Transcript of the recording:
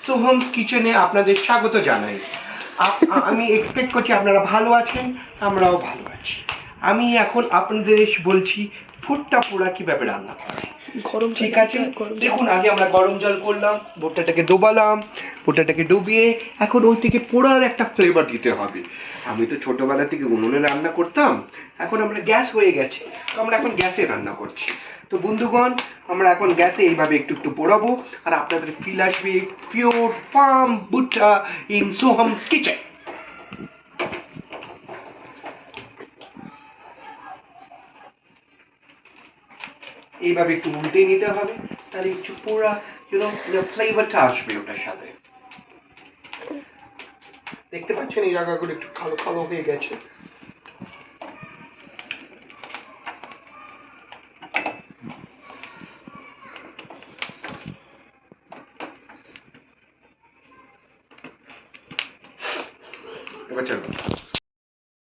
সোহমস কিচেনে আপনাদের স্বাগত জানাই। আমি এক্সপেক্ট করছি আপনারা ভালো আছেন, আমরাও ভালো আছি। আমি এখন আপনাদের বলছি ভুট্টা পোড়া কিভাবে রান্না করে। ঠিক আছে, দেখুন আগে আমরা গরম জল করলাম, ভুট্টাটাকে ডোবালাম, ভুট্টাটাকে ডুবিয়ে এখন ওই থেকে পোড়ার একটা ফ্লেভার দিতে হবে। আমি তো ছোটবেলা থেকে উনুনে রান্না করতাম, এখন আমরা গ্যাস হয়ে গেছে, তো আমরা এখন গ্যাসে রান্না করছি। তো বন্ধুগণ, আমরা এখন গ্যাসে এইভাবে একটু একটু পোড়াবো, আর আপনাদের ফিল আসবে পিওর ফার্ম ভুট্টা ইন সোহমস কিচেন। এইভাবে একটু উল্টে নিতে হবে, তাহলে একটু পোড়া ফ্লেভারটা আসবে ওটার সাথে। দেখতে পাচ্ছেন এই জায়গাগুলো একটু কালো কালো হয়ে গেছে। এবার চলো